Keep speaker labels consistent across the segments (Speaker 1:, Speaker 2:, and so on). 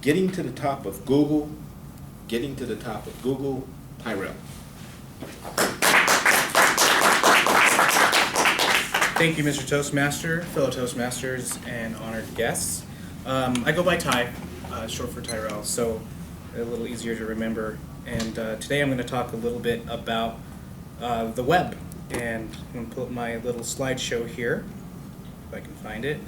Speaker 1: getting to the top of Google, Tyrell.
Speaker 2: Thank you, Mr. Toastmaster, fellow Toastmasters, and honored guests. I go by Ty, short for Tyrell, so a little easier to remember. And today I'm going to talk a little bit about the web. And I'm going to pull up my little slideshow here, if I can find it.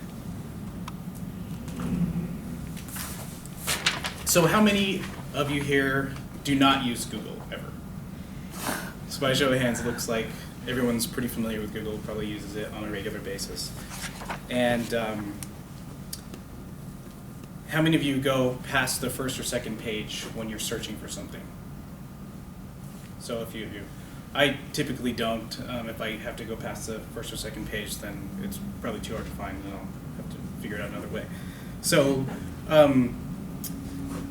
Speaker 2: So how many of you here do not use Google ever? So by a show of hands, it looks like everyone's pretty familiar with Google, probably uses it on a regular basis. And how many of you go past the first or second page when you're searching for something? So a few of you. I typically don't. If I have to go past the first or second page, then it's probably too hard to find, and I'll have to figure it out another way. So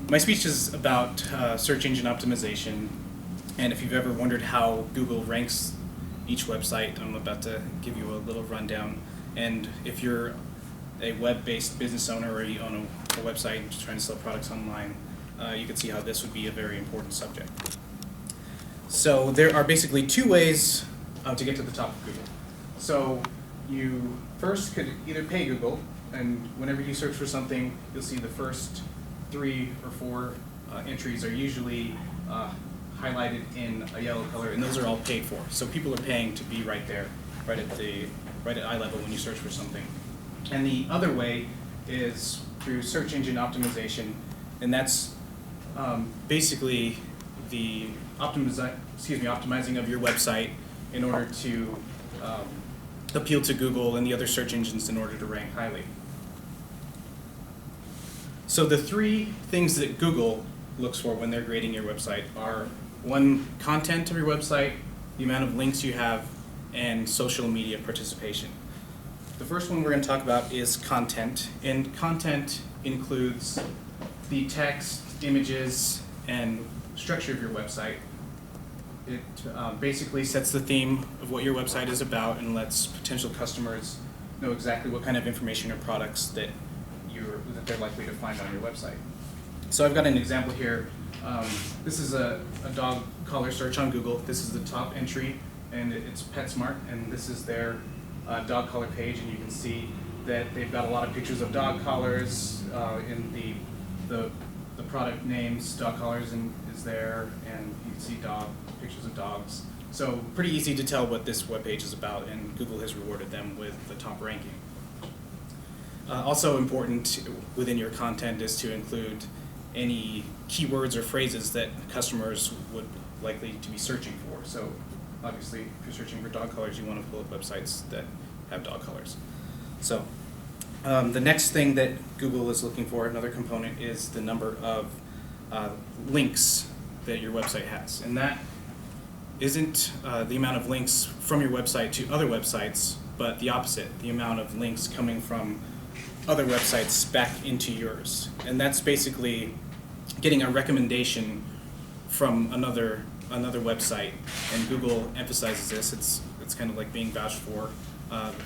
Speaker 2: my speech is about search engine optimization, and if you've ever wondered how Google ranks each website, I'm about to give you a little rundown. And if you're a web-based business owner or you own a website just trying to sell products online, you can see how this would be a very important subject. So there are basically two ways to get to the top of Google. So you first could either pay Google, and whenever you search for something, you'll see the first 3 or 4 entries are usually highlighted in a yellow color, and those are all paid for. So people are paying to be right there, right at eye level when you search for something. And the other way is through search engine optimization, and that's basically the optimizing of your website in order to appeal to Google and the other search engines in order to rank highly. So the 3 things that Google looks for when they're grading your website are: 1, content of your website, the amount of links you have, and social media participation. The first one we're going to talk about is content, and content includes the text, images, and structure of your website. It basically sets the theme of what your website is about and lets potential customers know exactly what kind of information or products that they're likely to find on your website. So I've got an example here. This is a dog collar search on Google. This is the top entry, and it's PetSmart, and this is their dog collar page, and you can see that they've got a lot of pictures of dog collars in the product names. Dog collars is there, and you can see pictures of dogs. So pretty easy to tell what this web page is about, and Google has rewarded them with the top ranking. Also important within your content is to include any keywords or phrases that customers would likely to be searching for. So obviously, if you're searching for dog collars, you want to pull up websites that have dog collars. So the next thing that Google is looking for, another component, is the number of links that your website has. And that isn't the amount of links from your website to other websites, but the opposite, the amount of links coming from other websites back into yours. And that's basically getting a recommendation from another website, and Google emphasizes this. It's kind of like being vouched for.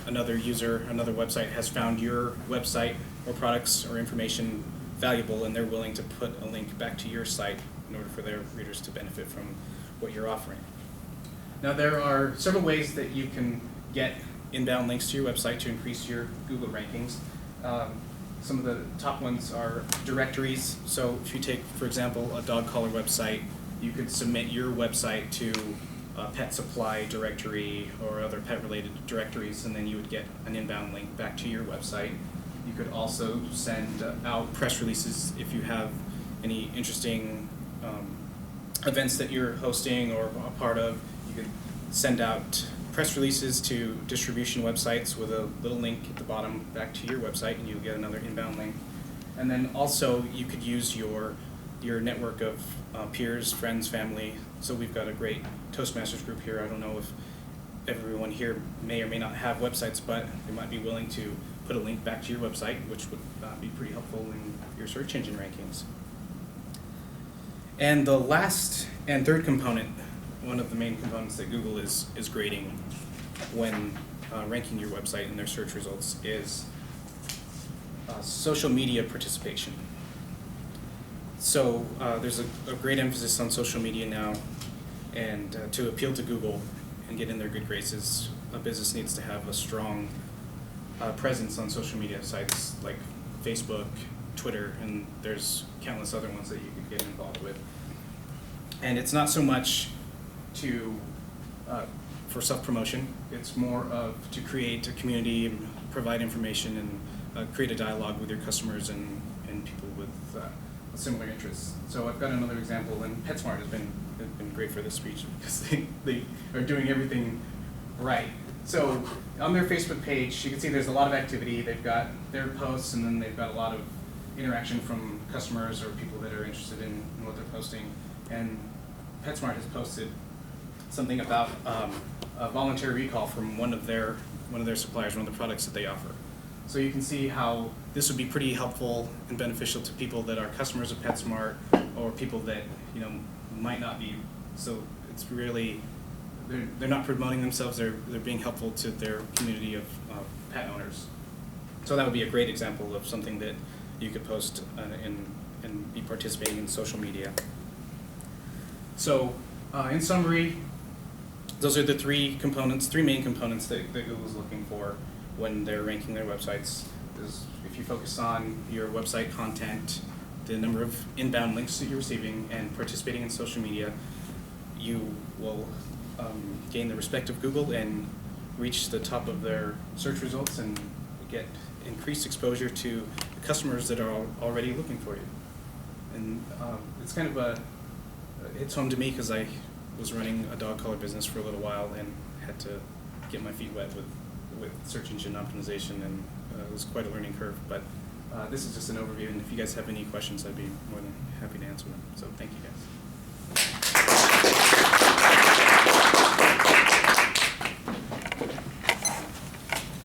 Speaker 2: Another user, another website has found your website or products or information valuable, and they're willing to put a link back to your site in order for their readers to benefit from what you're offering. Now there are several ways that you can get inbound links to your website to increase your Google rankings. Some of the top ones are directories. So if you take, for example, a dog collar website, you could submit your website to a pet supply directory or other pet-related directories, and then you would get an inbound link back to your website. You could also send out press releases if you have any interesting events that you're hosting or a part of. You could send out press releases to distribution websites with a little link at the bottom back to your website, and you'll get another inbound link. And then also you could use your network of peers, friends, family. So we've got a great Toastmasters group here. I don't know if everyone here may or may not have websites, but they might be willing to put a link back to your website, which would be pretty helpful in your search engine rankings. And the last and third component, one of the main components that Google is grading when ranking your website in their search results, is social media participation. So there's a great emphasis on social media now, and to appeal to Google and get in their good graces, a business needs to have a strong presence on social media sites like Facebook, Twitter, and there's countless other ones that you could get involved with. And it's not so much to for self-promotion. It's more of to create a community, and provide information, and create a dialogue with your customers and people with similar interests. So I've got another example, and PetSmart has been great for this speech because they are doing everything right. So on their Facebook page, you can see there's a lot of activity. They've got their posts, and then they've got a lot of interaction from customers or people that are interested in what they're posting. And PetSmart has posted something about a voluntary recall from one of their suppliers, one of the products that they offer. So you can see how this would be pretty helpful and beneficial to people that are customers of PetSmart or people that might not be. So it's really they're not promoting themselves. They're being helpful to their community of pet owners. So that would be a great example of something that you could post and be participating in social media. So in summary, those are the three main components that Google's looking for when they're ranking their websites. Is if you focus on your website content, the number of inbound links that you're receiving, and participating in social media, you will gain the respect of Google and reach the top of their search results and get increased exposure to the customers that are already looking for you. And it's kind of hits home to me because I was running a dog collar business for a little while and had to get my feet wet with search engine optimization, and it was quite a learning curve. But this is just an overview, and if you guys have any questions, I'd be more than happy to answer them. So thank you guys.